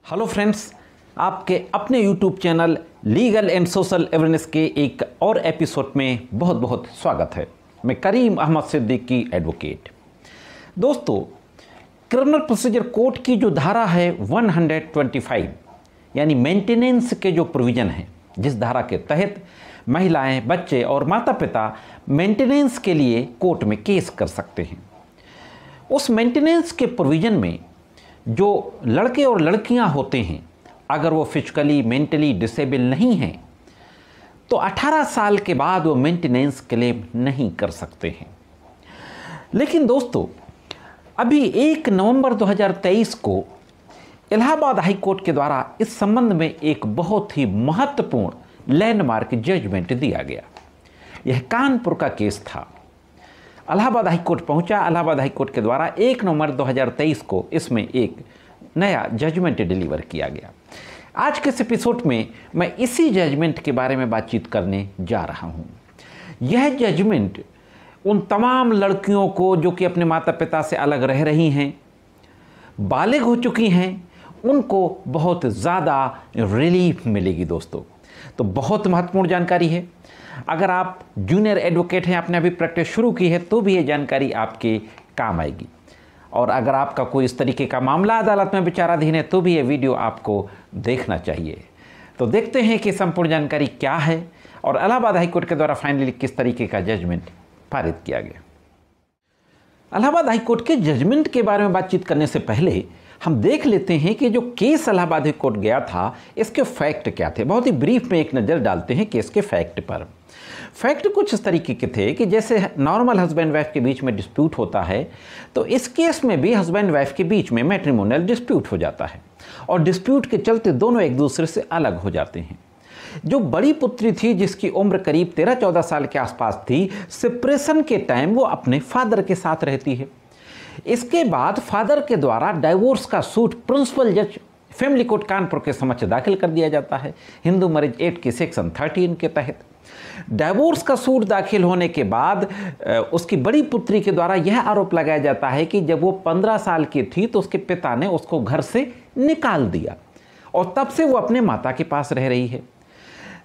Hello friends, आपके अपने YouTube channel legal and social awareness के एक और एपिसोड में बहुत बहुत स्वागत है। मैं करीम अहमद सिद्दीकी एडवोकेट। दोस्तों, क्रिमिनल प्रोसीजर कोड की जो धारा है 125 यानी मेंटेनेंस के जो प्रोविज़न हैं, जिस धारा के तहत महिलाएं, बच्चे और माता पिता मेंटेनेंस के लिए कोर्ट में केस कर सकते हैं, उस मेंटेनेंस के प्रोविज़न में जो लड़के और लड़कियां होते हैं, अगर वो फिजिकली मेंटली डिसेबल नहीं हैं तो 18 साल के बाद वो मेंटेनेंस क्लेम नहीं कर सकते हैं। लेकिन दोस्तों, अभी 1 नवंबर 2023 को इलाहाबाद हाई कोर्ट के द्वारा इस संबंध में एक बहुत ही महत्वपूर्ण लैंडमार्क जजमेंट दिया गया। यह कानपुर का केस था। इलाहाबाद हाई कोर्ट पहुंचा। इलाहाबाद हाई कोर्ट के द्वारा 1 नवंबर 2023 को इसमें एक नया जजमेंट डिलीवर किया गया। आज के इस एपिसोड में मैं इसी जजमेंट के बारे में बातचीत करने जा रहा हूं। यह जजमेंट उन तमाम लड़कियों को जो कि अपने माता पिता से अलग रह रही हैं, बालिग हो चुकी हैं, उनको बहुत ज़्यादा रिलीफ मिलेगी दोस्तों। तो बहुत महत्वपूर्ण जानकारी है। अगर आप जूनियर एडवोकेट हैं, आपने अभी प्रैक्टिस शुरू की है, तो भी ये जानकारी आपके काम आएगी। और अगर आपका कोई इस तरीके का मामला अदालत में विचाराधीन है, तो भी ये वीडियो आपको देखना चाहिए। तो देखते हैं कि संपूर्ण जानकारी क्या है और इलाहाबाद हाई कोर्ट के द्वारा फाइनली किस तरीके का जजमेंट पारित किया गया। इलाहाबाद हाई कोर्ट के जजमेंट के बारे में बातचीत करने से पहले हम देख लेते हैं कि जो केस इलाहाबाद हाई कोर्ट गया था, इसके फैक्ट क्या थे। बहुत ही ब्रीफ में एक नज़र डालते हैं केस के फैक्ट पर। फैक्ट कुछ इस तरीके के थे कि जैसे नॉर्मल हस्बैंड वाइफ के बीच में डिस्प्यूट होता है, तो इस केस में भी हस्बैंड वाइफ के बीच में मैट्रिमोनियल डिस्प्यूट हो जाता है और डिस्प्यूट के चलते दोनों एक दूसरे से अलग हो जाते हैं। जो बड़ी पुत्री थी, जिसकी उम्र करीब 13-14 साल के आसपास थी, सेपरेशन के टाइम वो अपने फादर के साथ रहती है। इसके बाद फादर के द्वारा डाइवोर्स का सूट प्रिंसिपल जज फैमिली कोर्ट कानपुर के समक्ष दाखिल कर दिया जाता है हिंदू मैरिज एक्ट के सेक्शन 13 के तहत। डाइवोर्स का सूट दाखिल होने के बाद उसकी बड़ी पुत्री के द्वारा यह आरोप लगाया जाता है कि जब वो 15 साल की थी तो उसके पिता ने उसको घर से निकाल दिया और तब से वो अपने माता के पास रह रही है।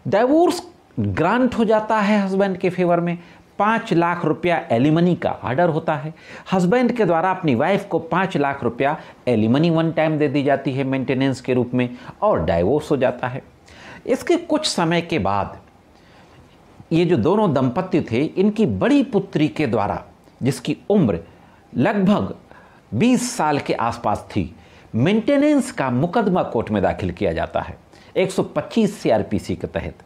डाइवोर्स ग्रांट हो जाता है हस्बैंड के फेवर में। 5 लाख रुपया एलिमनी का ऑर्डर होता है। हस्बैंड के द्वारा अपनी वाइफ को 5 लाख रुपया एलिमनी वन टाइम दे दी जाती है मेंटेनेंस के रूप में और डाइवोर्स हो जाता है। इसके कुछ समय के बाद ये जो दोनों दंपत्ति थे, इनकी बड़ी पुत्री के द्वारा, जिसकी उम्र लगभग 20 साल के आसपास थी, मेंटेनेंस का मुकदमा कोर्ट में दाखिल किया जाता है 125 सीआरपीसी के तहत।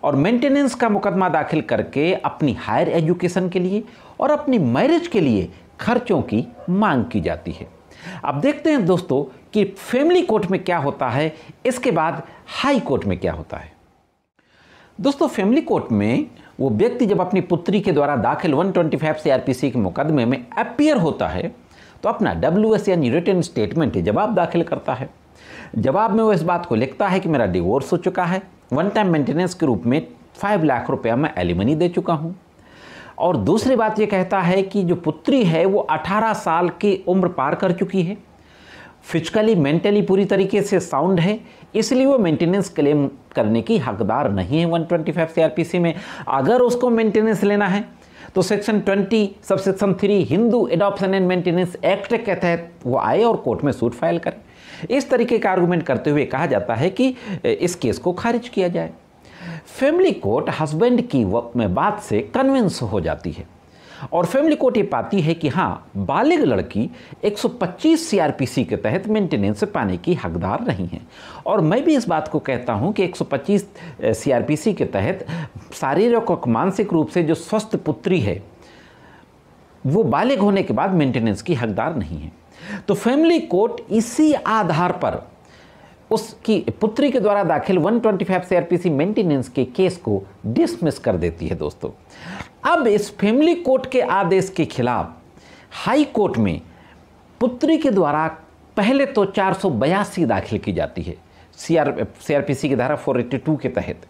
और मेंटेनेंस का मुकदमा दाखिल करके अपनी हायर एजुकेशन के लिए और अपनी मैरिज के लिए खर्चों की मांग की जाती है। अब देखते हैं दोस्तों कि फैमिली कोर्ट में क्या होता है, इसके बाद हाई कोर्ट में क्या होता है। दोस्तों, फैमिली कोर्ट में वो व्यक्ति जब अपनी पुत्री के द्वारा दाखिल 125 सीआरपीसी के मुकदमे में अपीयर होता है तो अपना WS यानी रिटन स्टेटमेंट जवाब दाखिल करता है। जवाब में वो इस बात को लिखता है कि मेरा डिवोर्स हो चुका है, वन टाइम मेंटेनेंस के रूप में 5 लाख रुपया मैं एलिमनी दे चुका हूँ। और दूसरी बात ये कहता है कि जो पुत्री है वो 18 साल की उम्र पार कर चुकी है, फिजिकली मेंटली पूरी तरीके से साउंड है, इसलिए वो मेंटेनेंस क्लेम करने की हकदार नहीं है 125 सीआरपीसी में। अगर उसको मेंटेनेंस लेना है तो section 20 subsection 3 Hindu adoption and maintenance act के तहत वो आए और कोर्ट में सूट फाइल करे। इस तरीके का आर्गूमेंट करते हुए कहा जाता है कि इस केस को खारिज किया जाए। फैमिली कोर्ट हस्बैंड की बात से कन्विंस हो जाती है और फैमिली कोर्ट ये पाती है कि हाँ, बालिग लड़की 125 सीआरपीसी के तहत मेंटेनेंस पाने की हकदार नहीं है। और मैं भी इस बात को कहता हूँ कि 125 सीआरपीसी के तहत शारीरिक और मानसिक रूप से जो स्वस्थ पुत्री है, वो बालिग होने के बाद मेंटेनेंस की हकदार नहीं है। तो फैमिली कोर्ट इसी आधार पर उसकी पुत्री के द्वारा दाखिल 125 सीआरपीसी मेंटेनेंस के केस को डिसमिस कर देती है। दोस्तों, अब इस फैमिली कोर्ट के आदेश के खिलाफ हाई कोर्ट में पुत्री के द्वारा पहले तो 482 दाखिल की जाती है सीआरपीसी की धारा 482 के तहत,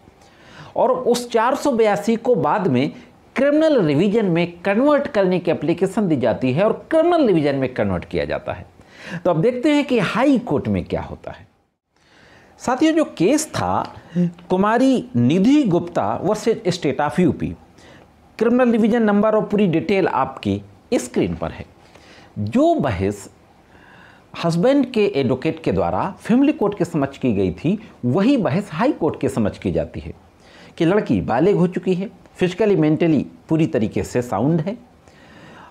और उस 482 को बाद में क्रिमिनल रिवीजन में कन्वर्ट करने की एप्लीकेशन दी जाती है और क्रिमिनल रिवीजन में कन्वर्ट किया जाता है। तो अब देखते हैं कि हाई कोर्ट में क्या होता है। साथियों, जो केस था Kumari Nidhi Gupta versus State of UP, criminal division number और पूरी डिटेल आपकी स्क्रीन पर है। जो बहस हस्बैंड के एडवोकेट के द्वारा फैमिली कोर्ट के समक्ष की गई थी, वही बहस हाई कोर्ट के समक्ष की जाती है कि लड़की बालिग हो चुकी है, फिजिकली मेंटली पूरी तरीके से साउंड है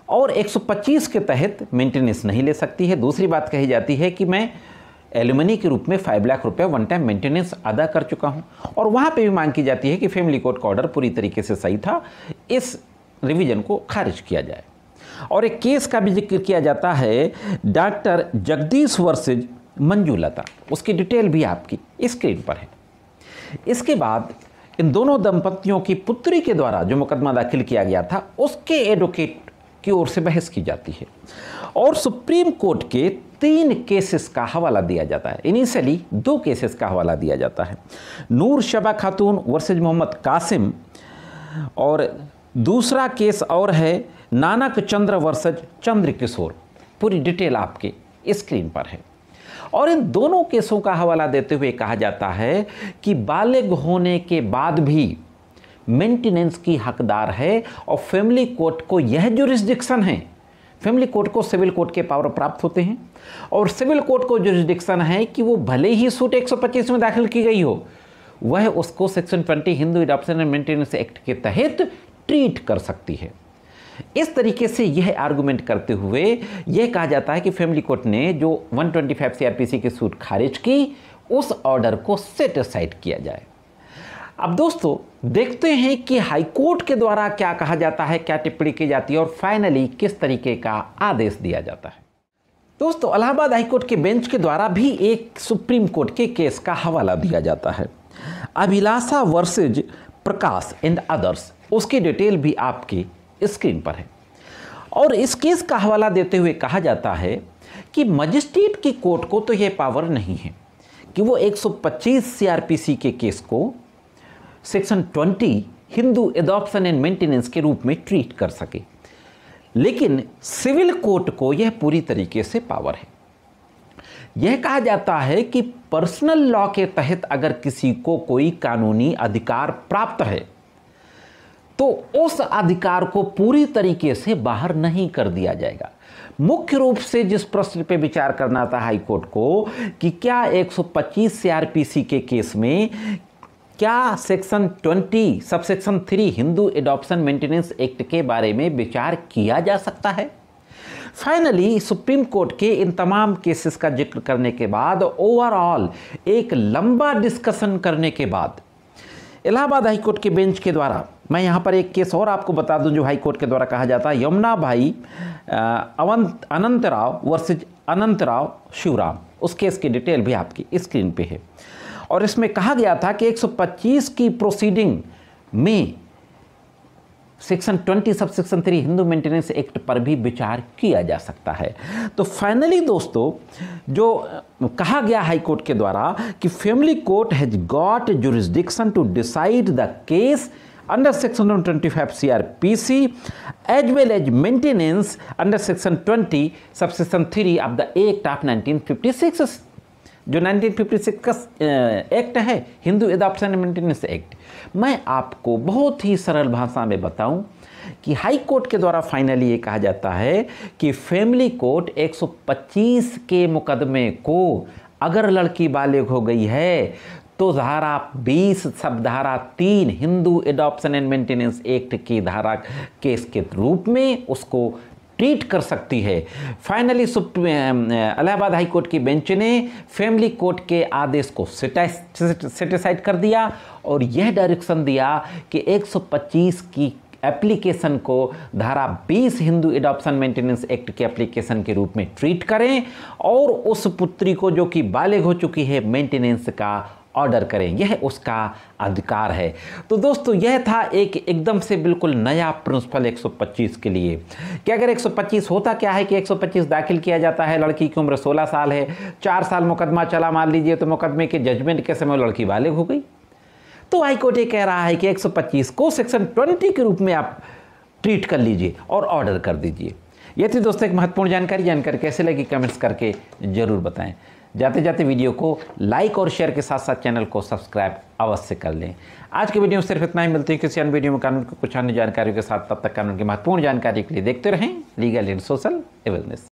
और 125 के तहत मेंटेनेंस नहीं ले सकती है। दूसरी बात कही जाती है कि मैं एलिमनी के रूप में 5 लाख रुपए वन टाइम मेंटेनेंस अदा कर चुका हूं, और वहां पे भी मांग की जाती है कि फैमिली कोर्ट का ऑर्डर पूरी तरीके से सही था, इस रिवीजन को खारिज किया जाए। और एक केस का भी जिक्र किया जाता है, डॉक्टर जगदीश वर्सेज मंजूलता, उसकी डिटेल भी आपकी स्क्रीन पर है। इसके बाद इन दोनों दंपतियों की पुत्री के द्वारा जो मुकदमा दाखिल किया गया था, उसके एडवोकेट की ओर से बहस की जाती है और सुप्रीम कोर्ट के 3 केसेस का हवाला दिया जाता है। इनिशियली 2 केसेस का हवाला दिया जाता है, नूर शबा खातून वर्सेज मोहम्मद कासिम, और दूसरा केस और है नानक चंद्र वर्सेज चंद्र किशोर। पूरी डिटेल आपके स्क्रीन पर है। और इन दोनों केसों का हवाला देते हुए कहा जाता है कि बालिग होने के बाद भी मेंटेनेंस की हकदार है और फैमिली कोर्ट को यह जुरिस्डिक्शन है। फैमिली कोर्ट को सिविल कोर्ट के पावर प्राप्त होते हैं और सिविल कोर्ट को जुरिस्डिक्शन है कि वो भले ही सूट 125 में दाखिल की गई हो, वह उसको section 20 Hindu adoption and maintenance act के तहत ट्रीट कर सकती है। इस तरीके से यह आर्गुमेंट करते हुए यह कहा जाता है कि फैमिली कोर्ट ने जो 125 सीआरपीसी की सूट खारिज की, उस ऑर्डर को सेट असाइड किया जाए। अब दोस्तों देखते हैं कि हाई कोर्ट के द्वारा क्या कहा जाता है, क्या टिप्पणी की जाती है और फाइनली किस तरीके का आदेश दिया जाता है। दोस्तों, इलाहाबाद हाई कोर्ट के बेंच के द्वारा भी एक सुप्रीम कोर्ट के केस का हवाला दिया जाता है, अभिलाषा वर्सेज प्रकाश एंड अदर्स। उसकी डिटेल भी आपकी स्क्रीन पर है और इस केस का हवाला देते हुए कहा जाता है कि मजिस्ट्रेट की कोर्ट को तो यह पावर नहीं है कि वो 125 सीआरपीसी के केस को section 20 Hindu adoption and maintenance के रूप में ट्रीट कर सके, लेकिन सिविल कोर्ट को यह पूरी तरीके से पावर है। यह कहा जाता है कि पर्सनल लॉ के तहत अगर किसी को कोई कानूनी अधिकार प्राप्त है तो उस अधिकार को पूरी तरीके से बाहर नहीं कर दिया जाएगा। मुख्य रूप से जिस प्रश्न पे विचार करना था हाई कोर्ट को कि क्या 125 सीआरपीसी के केस में क्या section 20 subsection 3 Hindu adoption maintenance act के बारे में विचार किया जा सकता है। फाइनली सुप्रीम कोर्ट के इन तमाम केसेस का जिक्र करने के बाद, ओवरऑल एक लंबा डिस्कशन करने के बाद, इलाहाबाद हाई कोर्ट के बेंच के द्वारा, मैं यहाँ पर एक केस और आपको बता दूं जो हाई कोर्ट के द्वारा कहा जाता है, यमुना भाई अनंतराव वर्सेज अनंतराव शिवराम। उस केस की डिटेल भी आपकी स्क्रीन पे है और इसमें कहा गया था कि 125 की प्रोसीडिंग में section 20 subsection 3 Hindu maintenance act पर भी विचार किया जा सकता है। तो फाइनली दोस्तों जो कहा गया हाई कोर्ट के द्वारा कि family court has got jurisdiction to decide the case under section 125 CRPC as well as maintenance under section 20 subsection 3 of the Act of 1956। जो 1956 का एक्ट है Hindu adoption and maintenance act, मैं आपको बहुत ही सरल भाषा में बताऊं कि हाई कोर्ट के द्वारा फाइनली ये कहा जाता है कि फैमिली कोर्ट 125 के मुकदमे को अगर लड़की बालिग हो गई है तो धारा 20 सब धारा 3 Hindu adoption and maintenance act की धारा केस के रूप में उसको ट्रीट कर सकती है। फाइनली इलाहाबाद हाई कोर्ट की बेंच ने फैमिली कोर्ट के आदेश को सेटिसाइड कर दिया और यह डायरेक्शन दिया कि 125 की एप्लीकेशन को धारा 20 हिंदू एडॉप्शन मेंटेनेंस एक्ट के एप्लीकेशन के रूप में ट्रीट करें और उस पुत्री को जो कि बालिग हो चुकी है मेंटेनेंस का ऑर्डर करें, यह उसका अधिकार है। तो दोस्तों यह था एक एकदम से बिल्कुल नया प्रिंसिपल 125 के लिए कि अगर 125 होता क्या है कि 125 दाखिल किया जाता है, लड़की की उम्र 16 साल है, 4 साल मुकदमा चला मान लीजिए, तो मुकदमे के जजमेंट के समय लड़की बालिग हो गई। तो हाईकोर्ट ये कह रहा है कि 125 को सेक्शन 20 के रूप में आप ट्रीट कर लीजिए और ऑर्डर कर दीजिए। ये थी दोस्तों एक महत्वपूर्ण जानकारी कैसे लगी कमेंट्स करके जरूर बताएं। जाते जाते वीडियो को लाइक और शेयर के साथ साथ चैनल को सब्सक्राइब अवश्य कर लें। आज के वीडियो में सिर्फ इतना ही, मिलते हैं किसी अन्य वीडियो में कानून की कुछ अन्य जानकारियों के साथ। तब तक कानून की महत्वपूर्ण जानकारी के लिए देखते रहें लीगल एंड सोशल अवेयरनेस।